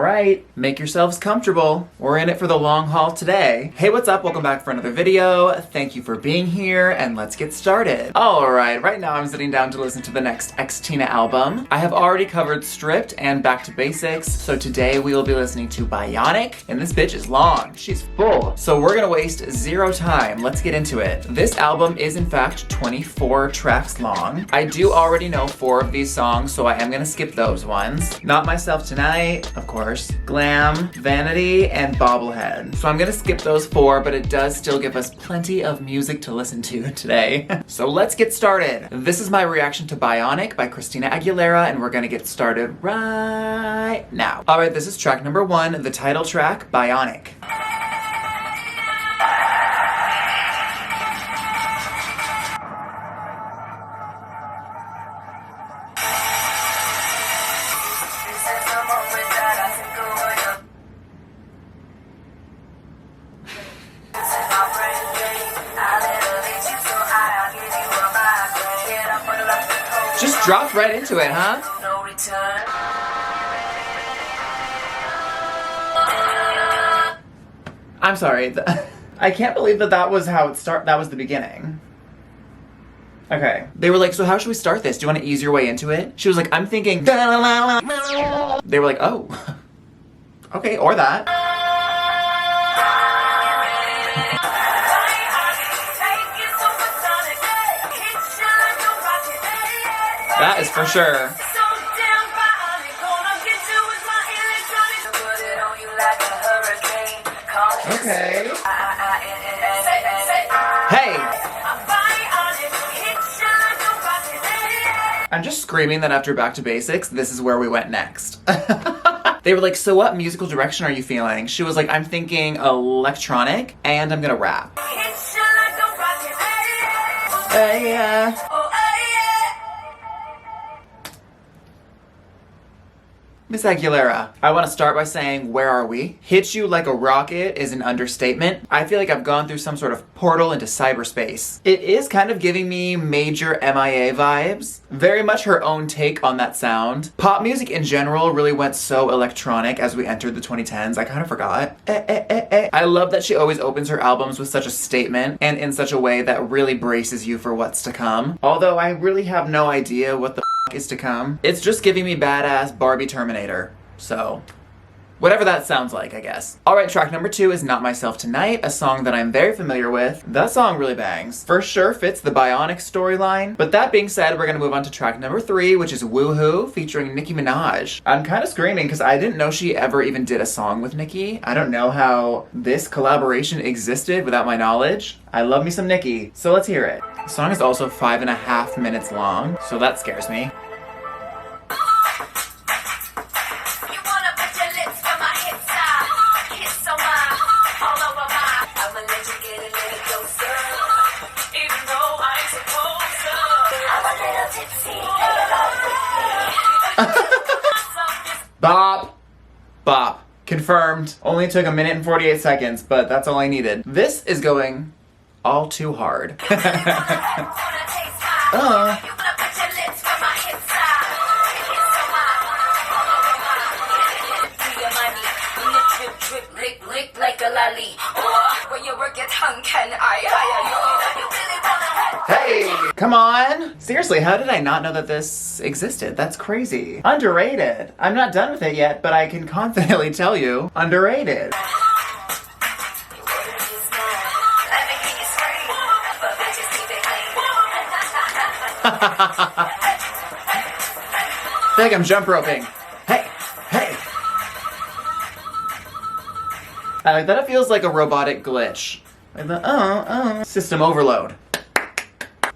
Alright, make yourselves comfortable. We're in it for the long haul today. Hey, what's up? Welcome back for another video. Thank you for being here, and let's get started. Alright, right now I'm sitting down to listen to the next Christina album. I have already covered Stripped and Back to Basics, so today we will be listening to Bionic, and this bitch is long. She's full. So we're gonna waste zero time. Let's get into it. This album is in fact 24 tracks long. I do already know 4 of these songs, so I am gonna skip those ones. Not Myself Tonight, of course, Glam, Vanity, and Bobblehead. So I'm gonna skip those 4, but it does still give us plenty of music to listen to today. So let's get started. This is my reaction to Bionic by Christina Aguilera, and we're gonna get started right now. Alright, this is track number 1, the title track, Bionic. Just dropped right into it, huh? No return. I'm sorry. I can't believe that was how it started. That was the beginning. Okay. They were like, so how should we start this? Do you want to ease your way into it? She was like, I'm thinking. They were like, oh. Okay, or that. That is for sure. Okay. Hey! I'm just screaming that after Back to Basics, this is where we went next. They were like, so what musical direction are you feeling? She was like, I'm thinking electronic, and I'm gonna rap. Miss Aguilera, I want to start by saying, where are we? Hit you like a rocket is an understatement. I feel like I've gone through some sort of portal into cyberspace. It is kind of giving me major MIA vibes. Very much her own take on that sound. Pop music in general really went so electronic as we entered the 2010s, I kind of forgot. I love that she always opens her albums with such a statement and in such a way that really braces you for what's to come. Although I really have no idea what the is to come. It's just giving me badass Barbie Terminator. So, whatever that sounds like, I guess. Alright, track number 2 is Not Myself Tonight, a song that I'm very familiar with. That song really bangs. For sure fits the Bionic storyline. But that being said, we're gonna move on to track number 3, which is Woohoo, featuring Nicki Minaj. I'm kind of screaming because I didn't know she ever even did a song with Nicki. I don't know how this collaboration existed without my knowledge. I love me some Nicki, so let's hear it. The song is also 5.5 minutes long, so that scares me. Bop! Bop. Confirmed. Only took 1 minute and 48 seconds, but that's all I needed. This is going all too hard. Hey, come on! Seriously, how did I not know that this existed? That's crazy. Underrated. I'm not done with it yet, but I can confidently tell you, underrated. I feel like I'm jump roping. Hey, hey. I like that it feels like a robotic glitch. Like the system overload.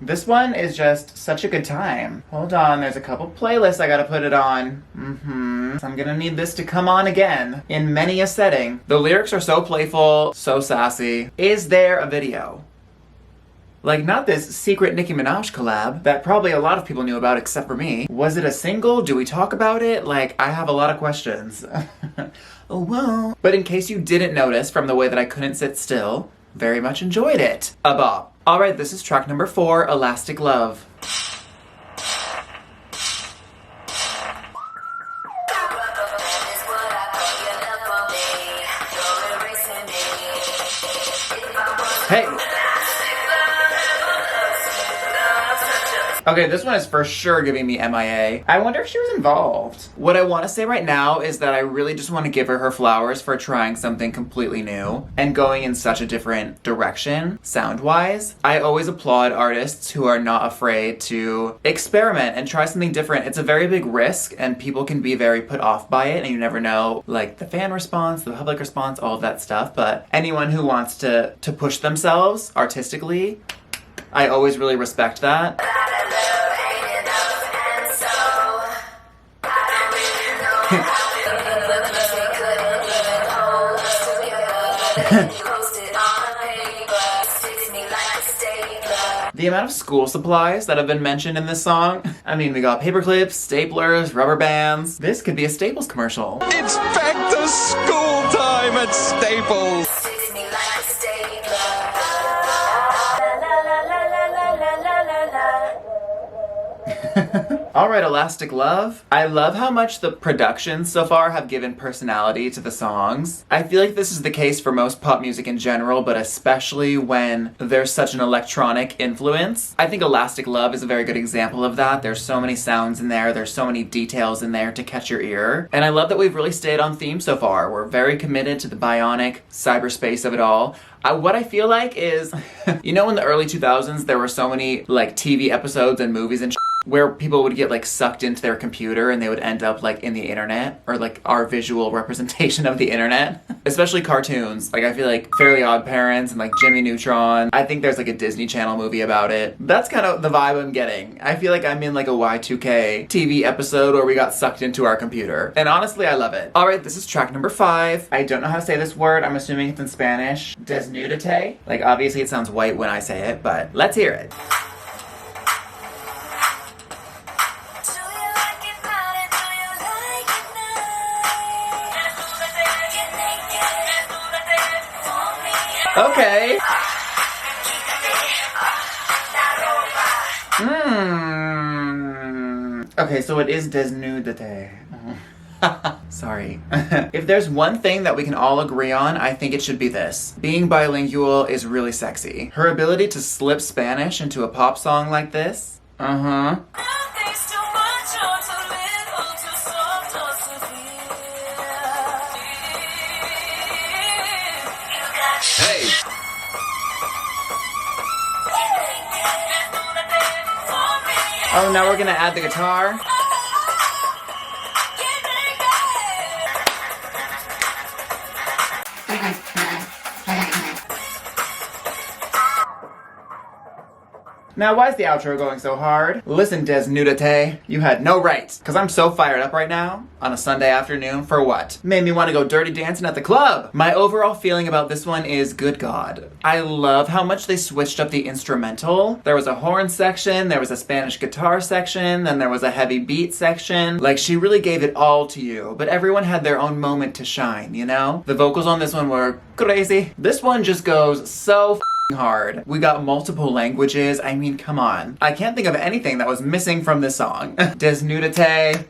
This one is just such a good time. Hold on, there's a couple playlists I gotta put it on. So I'm gonna need this to come on again in many a setting. The lyrics are so playful, so sassy. Is there a video? Like, not this secret Nicki Minaj collab that probably a lot of people knew about except for me. Was it a single? Do we talk about it? Like, I have a lot of questions. Oh, whoa. But in case you didn't notice from the way that I couldn't sit still, very much enjoyed it. A bop. Alright, this is track number 4, Elastic Love. Okay, this one is for sure giving me MIA. I wonder if she was involved. What I want to say right now is that I really just want to give her flowers for trying something completely new and going in such a different direction, sound-wise. I always applaud artists who are not afraid to experiment and try something different. It's a very big risk and people can be very put off by it and you never know, like, the fan response, the public response, all of that stuff. But anyone who wants to push themselves artistically, I always really respect that. The amount of school supplies that have been mentioned in this song. I mean, we got paper clips, staplers, rubber bands. This could be a Staples commercial. It's back to school time at Staples. Alright, Elastic Love. I love how much the productions so far have given personality to the songs. I feel like this is the case for most pop music in general, but especially when there's such an electronic influence. I think Elastic Love is a very good example of that. There's so many sounds in there, there's so many details in there to catch your ear. And I love that we've really stayed on theme so far. We're very committed to the bionic cyberspace of it all. What I feel like is, you know, in the early 2000s, there were so many, like, TV episodes and movies and where people would get, like, sucked into their computer and they would end up, like, in the internet, or, like, our visual representation of the internet. Especially cartoons. Like, I feel like Fairly Odd Parents and, like, Jimmy Neutron. I think there's, like, a Disney Channel movie about it. That's kind of the vibe I'm getting. I feel like I'm in, like, a Y2K TV episode where we got sucked into our computer. And honestly, I love it. Alright, this is track number 5. I don't know how to say this word. I'm assuming it's in Spanish. Desnudate. Like, obviously it sounds white when I say it, but let's hear it. Okay. Okay, so it is Desnudate. Sorry. If there's one thing that we can all agree on, I think it should be this. Being bilingual is really sexy. Her ability to slip Spanish into a pop song like this. Uh-huh. Hey! Oh, now we're gonna add the guitar? Now, why is the outro going so hard? Listen, Desnudate, you had no right. Cause I'm so fired up right now, on a Sunday afternoon, for what? Made me want to go dirty dancing at the club. My overall feeling about this one is, good God. I love how much they switched up the instrumental. There was a horn section, there was a Spanish guitar section, then there was a heavy beat section. Like, she really gave it all to you, but everyone had their own moment to shine, you know? The vocals on this one were crazy. This one just goes so hard. We got multiple languages. I mean, come on. I can't think of anything that was missing from this song. Desnudate.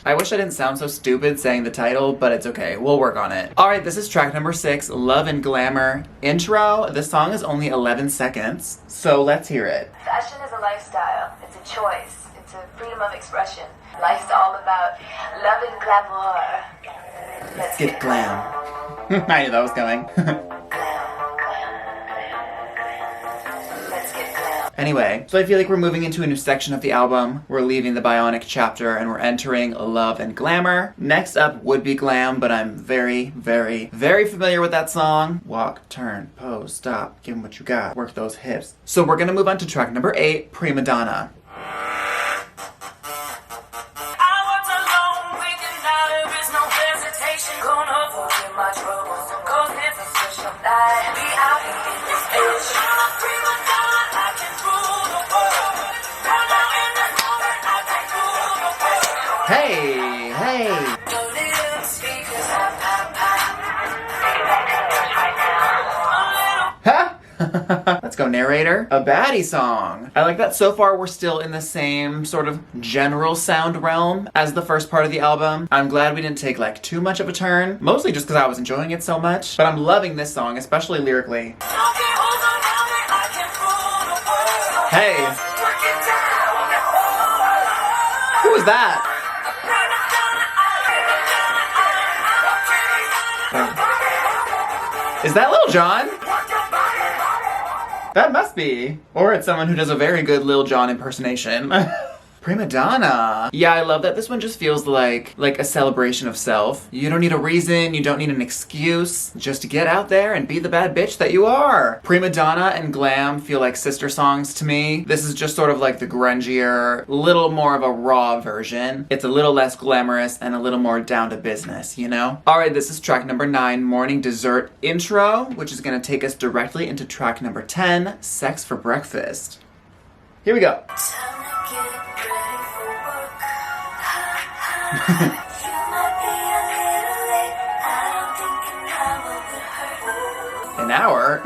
I wish I didn't sound so stupid saying the title, but it's okay. We'll work on it. Alright, this is track number 6, Love and Glamour. Intro. The song is only 11 seconds, so let's hear it. Fashion is a lifestyle. It's a choice. It's a freedom of expression. Life's all about love and glamour. Let's get glam. I knew that was coming. Anyway, so I feel like we're moving into a new section of the album. We're leaving the Bionic chapter and we're entering Love and Glamour. Next up would be Glam, but I'm very, very, very familiar with that song. Walk, turn, pose, stop, give 'em what you got, work those hips. So we're gonna move on to track number 8, Prima Donna. Hey, hey. Huh? Let's go, narrator. A baddie song. I like that so far we're still in the same sort of general sound realm as the first part of the album. I'm glad we didn't take like too much of a turn, mostly just because I was enjoying it so much. But I'm loving this song, especially lyrically. Hey. was that? Is that Lil Jon? That must be. Or it's someone who does a very good Lil Jon impersonation. Prima Donna. Yeah, I love that this one just feels like a celebration of self. You don't need a reason, you don't need an excuse, just to get out there and be the bad bitch that you are. Prima Donna and Glam feel like sister songs to me. This is just sort of like the grungier, little more of a raw version. It's a little less glamorous and a little more down to business, you know? Alright, this is track number 9, Morning Dessert Intro, which is gonna take us directly into track number 10, Sex for Breakfast. Here we go. An hour?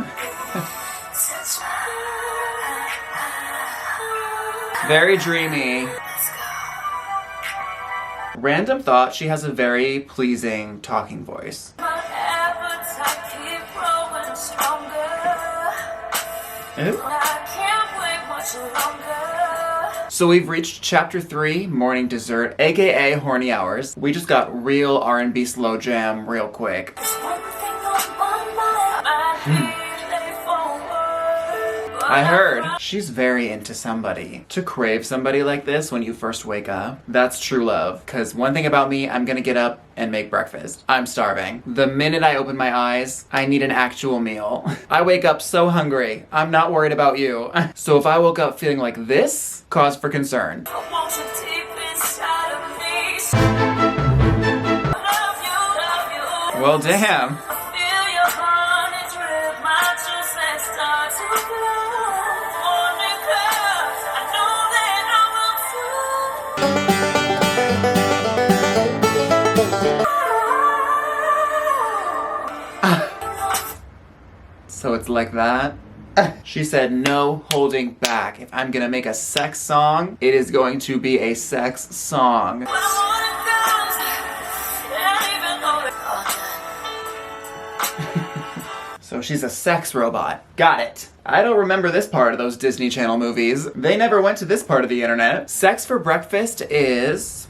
Very dreamy. Random thought, she has a very pleasing talking voice. Ew. So we've reached chapter 3, Morning Dessert, aka Horny Hours. We just got real R&B slow jam real quick. I heard she's very into somebody. To crave somebody like this when you first wake up, that's true love. Cause one thing about me, I'm gonna get up and make breakfast. I'm starving. The minute I open my eyes, I need an actual meal. I wake up so hungry. I'm not worried about you. So if I woke up feeling like this, cause for concern. Well, damn. So it's like that? She said no holding back. If I'm gonna make a sex song, it is going to be a sex song. So she's a sex robot. Got it. I don't remember this part of those Disney Channel movies. They never went to this part of the internet. Sex for Breakfast is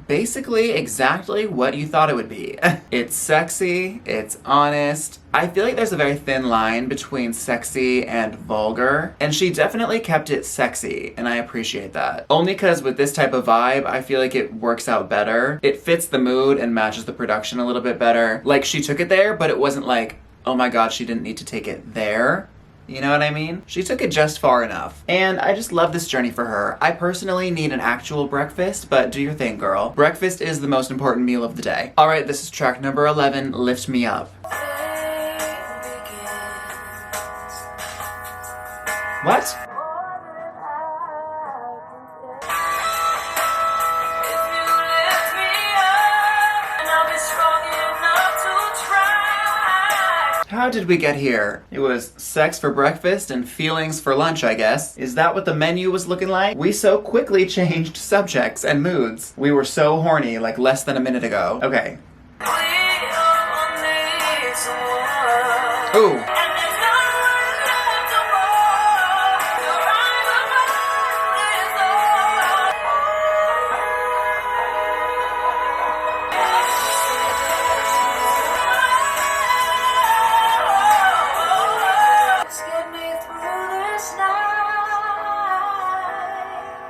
basically exactly what you thought it would be. It's sexy, it's honest. I feel like there's a very thin line between sexy and vulgar, and she definitely kept it sexy, and I appreciate that. Only because with this type of vibe, I feel like it works out better. It fits the mood and matches the production a little bit better. Like, she took it there, but it wasn't like, oh my god, she didn't need to take it there. You know what I mean? She took it just far enough. And I just love this journey for her. I personally need an actual breakfast, but do your thing, girl. Breakfast is the most important meal of the day. Alright, this is track number 11, Lift Me Up. What? How did we get here? It was sex for breakfast and feelings for lunch, I guess. Is that what the menu was looking like? We so quickly changed subjects and moods. We were so horny like less than a minute ago. Okay. Ooh.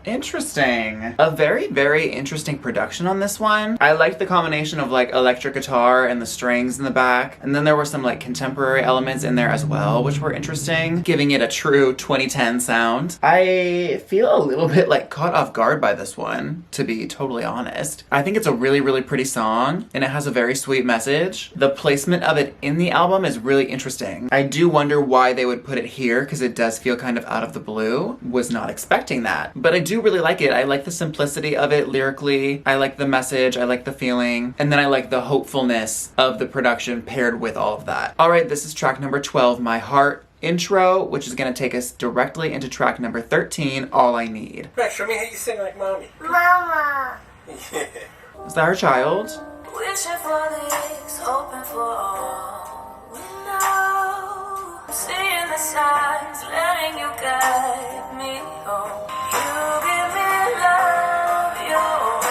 Interesting. A very, very interesting production on this one. I liked the combination of like electric guitar and the strings in the back. And then there were some like contemporary elements in there as well, which were interesting, giving it a true 2010 sound. I feel a little bit like caught off guard by this one, to be totally honest. I think it's a really, really pretty song and it has a very sweet message. The placement of it in the album is really interesting. I do wonder why they would put it here because it does feel kind of out of the blue. Was not expecting that. But I do really like it. I like the simplicity of it lyrically. I like the message. I like the feeling. And then I like the hopefulness of the production paired with all of that. Alright, this is track number 12, My Heart Intro, which is going to take us directly into track number 13, All I Need. Max, show me how you sing like mommy. Mama. Is that her child? Wishing for this, hoping for all we know. Seeing the signs, letting you guide me home. You give me love, you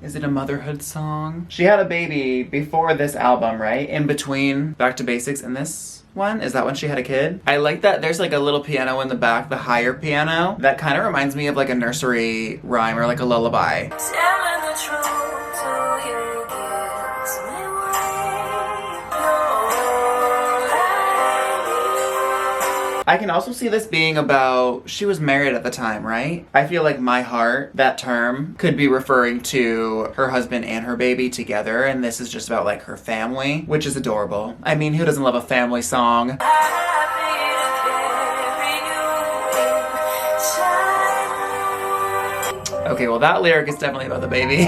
Is it a motherhood song? She had a baby before this album, right? In between Back to Basics and this one? Is that when she had a kid? I like that there's like a little piano in the back, the higher piano. That kind of reminds me of like a nursery rhyme or like a lullaby. Telling the truth to you gives me I can also see this being about, she was married at the time, right? I feel like My Heart, that term, could be referring to her husband and her baby together, and this is just about like her family, which is adorable. I mean, who doesn't love a family song? Okay, well that lyric is definitely about the baby.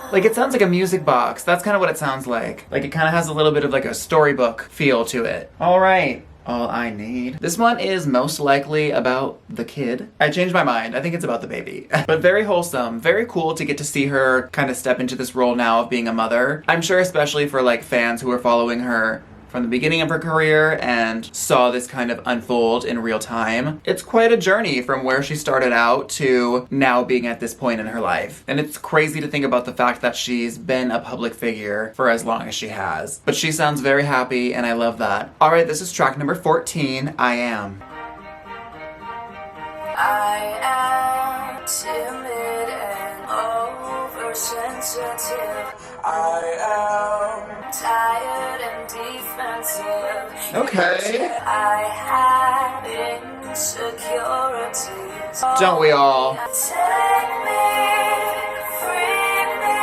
Like, it sounds like a music box. That's kind of what it sounds like. Like, it kind of has a little bit of like a storybook feel to it. All right. All I Need. This one is most likely about the kid. I changed my mind. I think it's about the baby. But very wholesome. Very cool to get to see her kind of step into this role now of being a mother. I'm sure especially for like fans who are following her from the beginning of her career and saw this kind of unfold in real time. It's quite a journey from where she started out to now being at this point in her life. And it's crazy to think about the fact that she's been a public figure for as long as she has. But she sounds very happy and I love that. Alright, this is track number 14, I Am. I am timid and oversensitive. I am tired and defensive. Okay. I have insecurities. Don't we all? Take me, free me.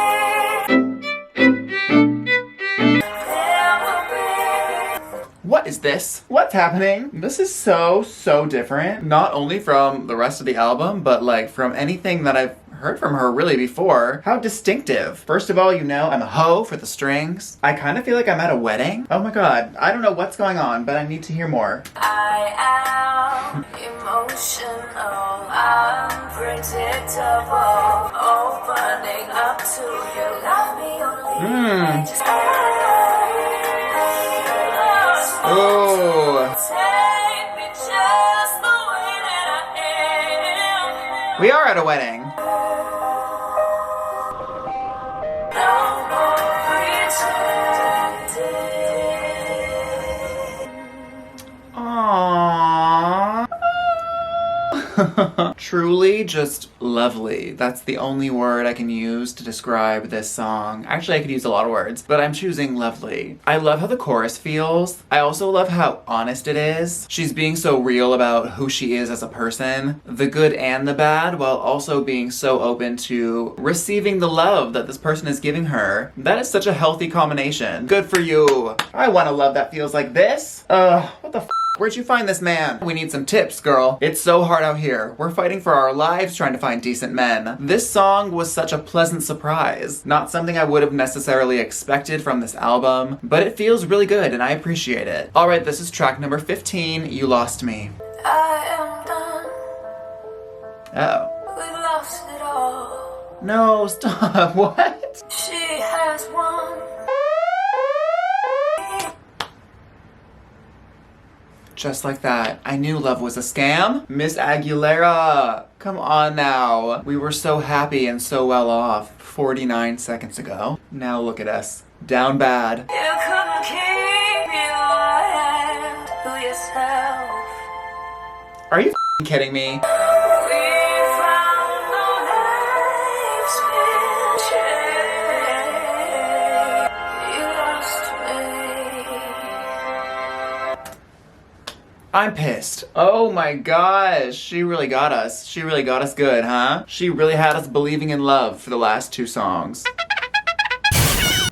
There will be. What is this? What's happening? This is so different. Not only from the rest of the album, but like from anything that I've heard from her really before. How distinctive. First of all, you know, I'm a hoe for the strings. I kind of feel like I'm at a wedding. Oh my god. I don't know what's going on, but I need to hear more. I am emotional, unpredictable, opening up to you. Love me only. Just Oh. take me just the way that I am. We are at a wedding. No more pretending. Aww. Truly just lovely. That's the only word I can use to describe this song. Actually, I could use a lot of words, but I'm choosing lovely. I love how the chorus feels. I also love how honest it is. She's being so real about who she is as a person, the good and the bad, while also being so open to receiving the love that this person is giving her. That is such a healthy combination. Good for you. I want a love that feels like this. What the f***? Where'd you find this man? We need some tips, girl. It's so hard out here. We're fighting for our lives trying to find decent men. This song was such a pleasant surprise. Not something I would have necessarily expected from this album, but it feels really good and I appreciate it. Alright, this is track number 15, You Lost Me. I am done. Oh. We lost it all. No, stop. What? She has won. Just like that. I knew love was a scam. Miss Aguilera, come on now. We were so happy and so well off 49 seconds ago. Now look at us. Down bad. You couldn't keep your hand to yourself. Are you f***ing kidding me? We found the life's been changed. You lost me. I'm pissed. Oh my gosh. She really got us. She really got us good, huh? She really had us believing in love for the last two songs.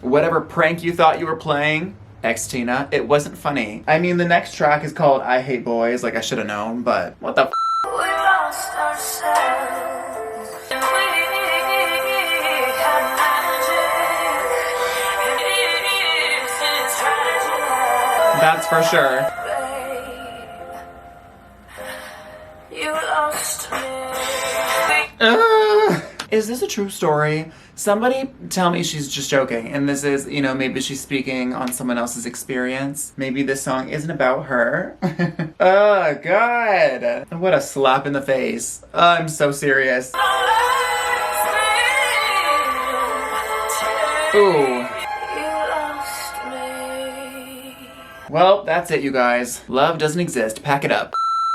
Whatever prank you thought you were playing, ex-Tina, it wasn't funny. I mean, the next track is called I Hate Boys, like I should have known, but what the f***? We lost ourselves. We had magic. It's tragic. That's for sure. You lost me. Is this a true story? Somebody tell me she's just joking and this is, you know, maybe she's speaking on someone else's experience. Maybe this song isn't about her. Oh, God. What a slap in the face. I'm so serious. Ooh. Well, that's it, you guys. Love doesn't exist. Pack it up.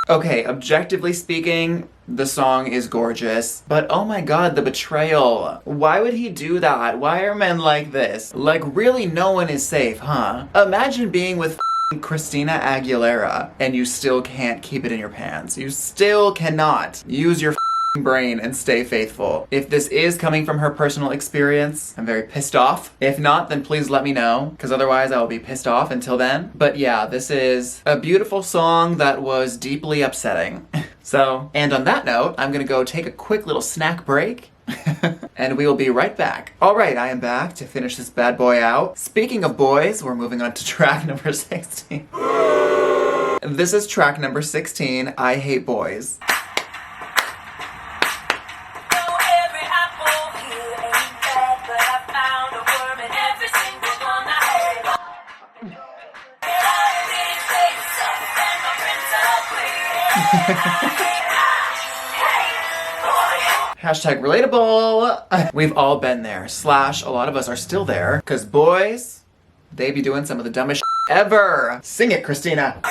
Okay, objectively speaking, the song is gorgeous, but oh my god, the betrayal. Why would he do that? Why are men like this? Like, really, no one is safe, huh? Imagine being with Christina Aguilera and you still can't keep it in your pants. You still cannot use your brain and stay faithful. If this is coming from her personal experience, I'm very pissed off. If not, then please let me know, because otherwise I will be pissed off until then. But yeah, this is a beautiful song that was deeply upsetting. So, and on that note, I'm gonna go take a quick little snack break. And we will be right back. Alright, I am back to finish this bad boy out. Speaking of boys, we're moving on to track number 16. This is track number 16, I Hate Boys. Hashtag relatable. We've all been there. Slash, a lot of us are still there. Cause boys, they be doing some of the dumbest ever. Sing it, Christina.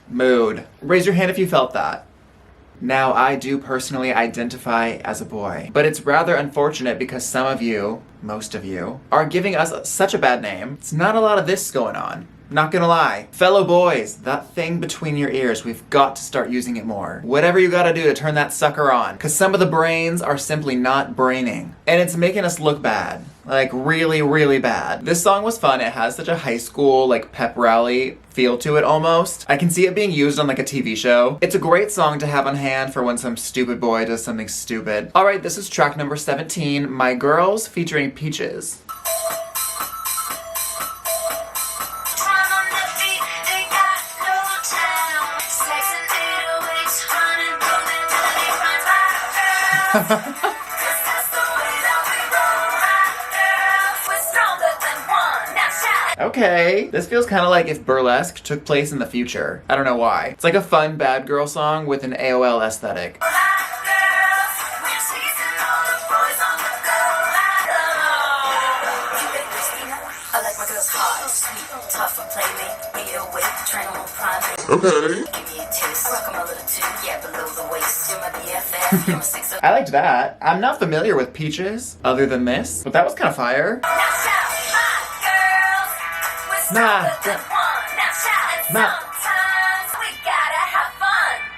Mood. Raise your hand if you felt that. Now, I do personally identify as a boy, but it's rather unfortunate because some of you, most of you, are giving us such a bad name. It's not a lot of this going on. Not gonna lie. Fellow boys, that thing between your ears, we've got to start using it more. Whatever you gotta do to turn that sucker on, because some of the brains are simply not braining. And it's making us look bad. Like, really, really bad. This song was fun. It has such a high school, like, pep rally feel to it almost. I can see it being used on, like, a TV show. It's a great song to have on hand for when some stupid boy does something stupid. Alright, this is track number 17, My Girls, featuring Peaches. Okay, this feels kind of like if burlesque took place in the future. I don't know why. It's like a fun bad girl song with an AOL aesthetic. Okay. I liked that. I'm not familiar with Peaches other than this, but that was kind of fire.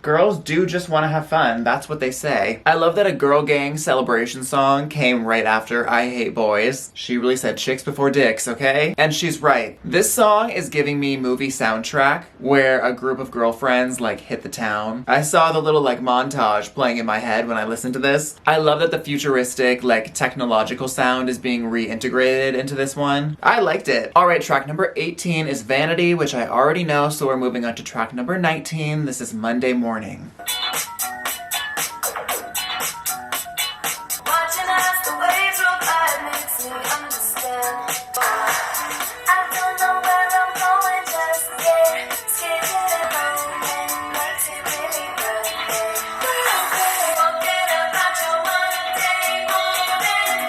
Girls do just want to have fun. That's what they say. I love that a girl gang celebration song came right after I Hate Boys. She really said chicks before dicks, okay? And she's right. This song is giving me movie soundtrack where a group of girlfriends like hit the town. I saw the little like montage playing in my head when I listened to this. I love that the futuristic like technological sound is being reintegrated into this one. I liked it. Alright, track number 18 is Vanity, which I already know, so we're moving on to track number 19. This is Monday Morning.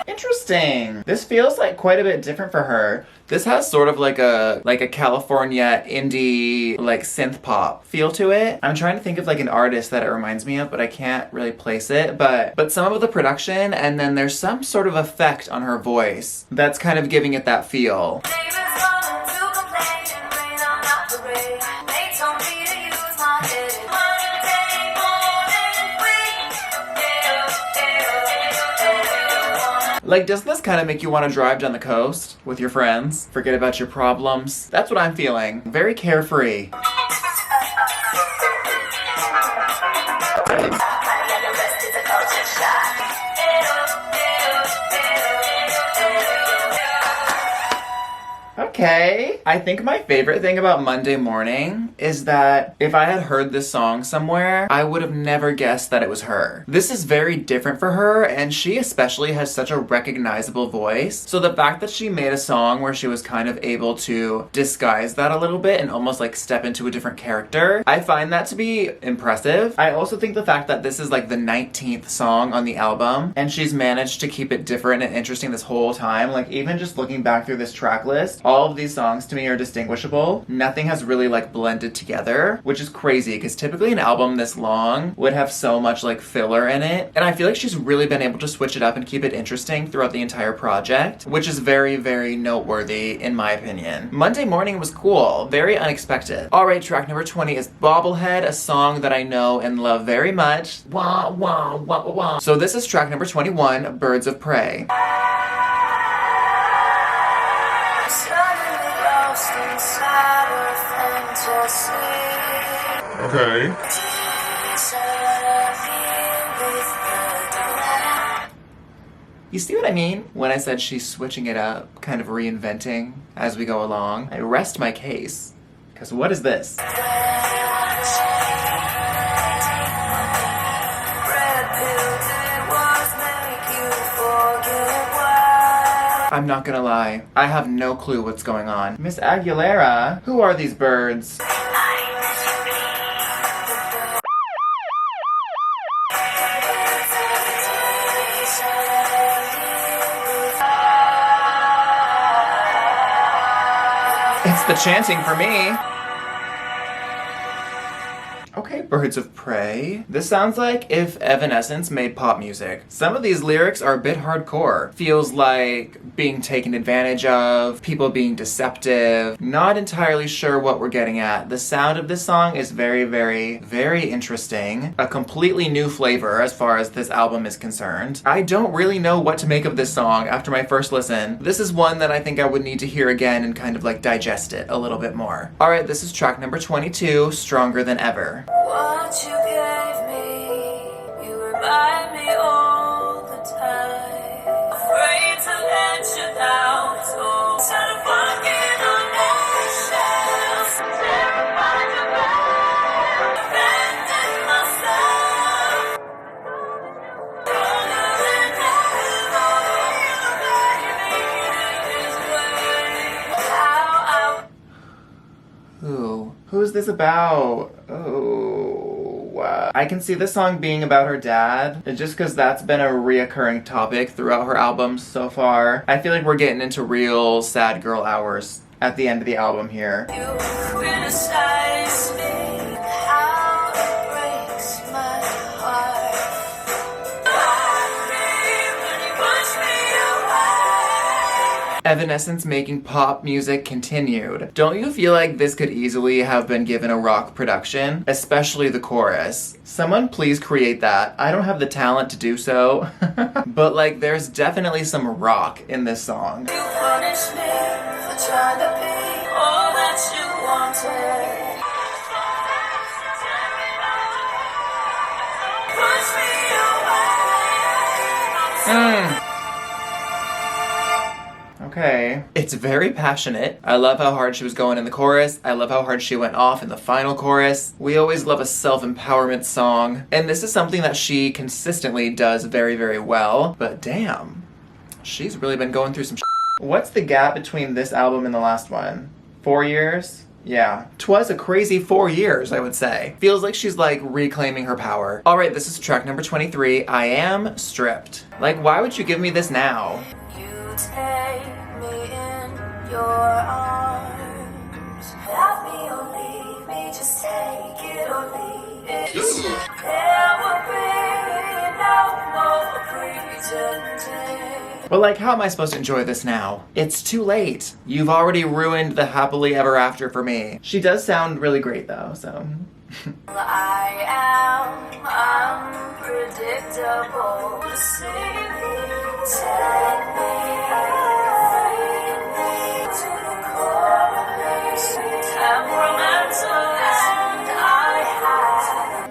Interesting. This feels like quite a bit different for her. This has sort of like a California indie like synth pop feel to it. I'm trying to think of like an artist that it reminds me of, but I can't really place it. But some of the production and then there's some sort of effect on her voice that's kind of giving it that feel. Like, doesn't this kind of make you want to drive down the coast with your friends? Forget about your problems? That's what I'm feeling. Very carefree. Okay. I think my favorite thing about Monday Morning is that if I had heard this song somewhere, I would have never guessed that it was her. This is very different for her, and she especially has such a recognizable voice. So the fact that she made a song where she was kind of able to disguise that a little bit and almost like step into a different character, I find that to be impressive. I also think the fact that this is like the 19th song on the album, and she's managed to keep it different and interesting this whole time. Like, even just looking back through this track list, all of these songs to me are distinguishable. Nothing has really like blended together, which is crazy because typically an album this long would have so much like filler in it. And I feel like she's really been able to switch it up and keep it interesting throughout the entire project, which is very, very noteworthy in my opinion. Monday Morning was cool, very unexpected. All right, track number 20 is Bobblehead, a song that I know and love very much. Wah, wah, wah, wah, wah. So this is track number 21, Birds of Prey. Okay. You see what I mean when I said she's switching it up, kind of reinventing as we go along? I rest my case, because what is this? I'm not gonna lie, I have no clue what's going on. Miss Aguilera, who are these birds? It's the chanting for me. Okay, Birds of Prey. This sounds like if Evanescence made pop music. Some of these lyrics are a bit hardcore. Feels like being taken advantage of, people being deceptive. Not entirely sure what we're getting at. The sound of this song is very, very, very interesting. A completely new flavor as far as this album is concerned. I don't really know what to make of this song after my first listen. This is one that I think I would need to hear again and kind of like digest it a little bit more. Alright, this is track number 22, Stronger Than Ever. What you gave me, you remind me all the time. Afraid to let you down, so instead of walking on eggshells, terrified of love, abandoned myself. Stronger than ever, baby, this way. How I Who's this about? Oh, wow. I can see this song being about her dad, just because that's been a reoccurring topic throughout her albums so far. I feel like we're getting into real sad girl hours at the end of the album here. You criticize me, how it breaks my heart. When you push me away. Evanescence making pop music continued. Don't you feel like this could easily have been given a rock production? Especially the chorus. Someone please create that. I don't have the talent to do so, but like there's definitely some rock in this song. You punish me for trying to be all that you wanted. Push me away. Okay. It's very passionate. I love how hard she was going in the chorus. I love how hard she went off in the final chorus. We always love a self-empowerment song. And this is something that she consistently does very, very well. But damn, she's really been going through some shit. What's the gap between this album and the last one? 4 years? Yeah. 'Twas a crazy 4 years, I would say. Feels like she's like reclaiming her power. Alright, this is track number 23, I Am Stripped. Like, why would you give me this now? You take me in your arms. Love me or leave me, just take it or leave it. There will be no pretending. But like, how am I supposed to enjoy this now? It's too late. You've already ruined the happily ever after for me. She does sound really great though, so. I am unpredictable. See me, take me, lead me to the core of me. Temperamental and I have.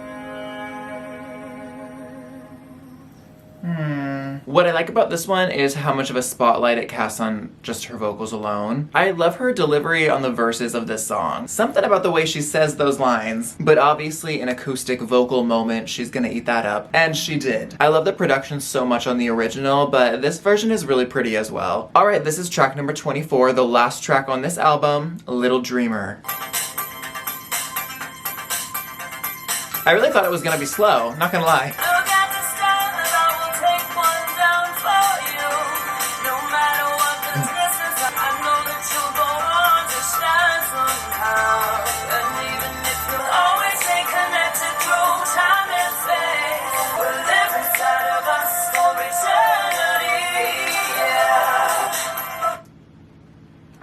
What I like about this one is how much of a spotlight it casts on just her vocals alone. I love her delivery on the verses of this song. Something about the way she says those lines, but obviously an acoustic vocal moment, she's gonna eat that up. And she did. I love the production so much on the original, but this version is really pretty as well. Alright, this is track number 24, the last track on this album, Little Dreamer. I really thought it was gonna be slow, not gonna lie.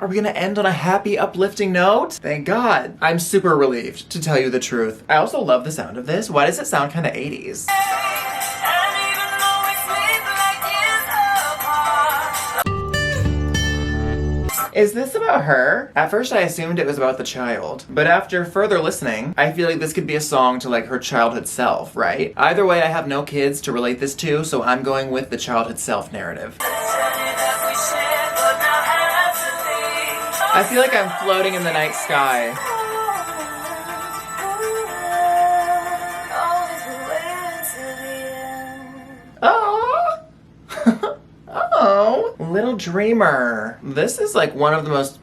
Are we gonna end on a happy, uplifting note? Thank God. I'm super relieved, to tell you the truth. I also love the sound of this. Why does it sound kinda 80s? Is this about her? At first I assumed it was about the child, but after further listening, I feel like this could be a song to like her childhood self, right? Either way, I have no kids to relate this to, so I'm going with the childhood self narrative. I feel like I'm floating in the night sky. Oh, oh, Little Dreamer. This is like one of the most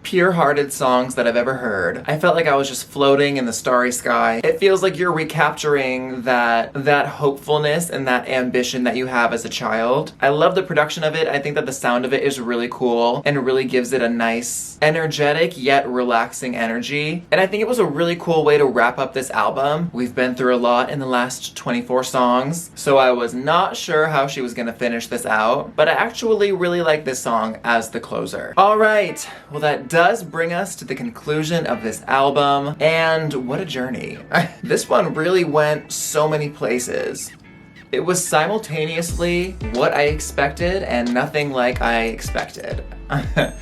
pure-hearted songs that I've ever heard. I felt like I was just floating in the starry sky. It feels like you're recapturing that hopefulness and that ambition that you have as a child. I love the production of it. I think that the sound of it is really cool and really gives it a nice, energetic yet relaxing energy. And I think it was a really cool way to wrap up this album. We've been through a lot in the last 24 songs, so I was not sure how she was gonna finish this out, but I actually really like this song as the closer. All right, well that does bring us to the conclusion of this album, and what a journey. This one really went so many places. It was simultaneously what I expected and nothing like I expected.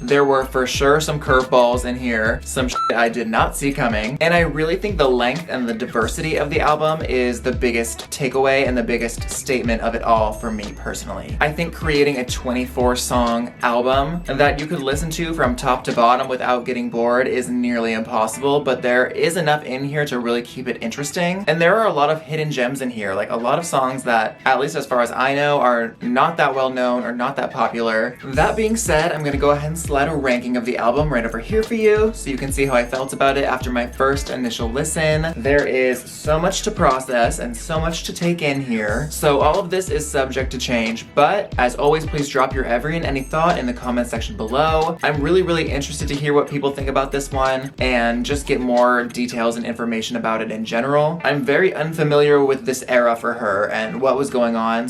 There were for sure some curveballs in here, some shit I did not see coming, and I really think the length and the diversity of the album is the biggest takeaway and the biggest statement of it all for me personally. I think creating a 24-song album that you could listen to from top to bottom without getting bored is nearly impossible, but there is enough in here to really keep it interesting, and there are a lot of hidden gems in here, like a lot of songs that, at least as far as I know, are not that well known or not that popular. That being said, I'm gonna go ahead and slide a ranking of the album right over here for you so you can see how I felt about it after my first initial listen. There is so much to process and so much to take in here, so all of this is subject to change, but as always, please drop your every and any thought in the comment section below. I'm really interested to hear what people think about this one and just get more details and information about it in general. I'm very unfamiliar with this era for her and what was going on,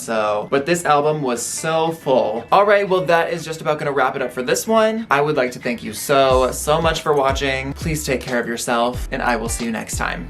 but this album was so full. Alright, well that is just about gonna wrap it up for this one. I would like to thank you so much for watching. Please take care of yourself, and I will see you next time.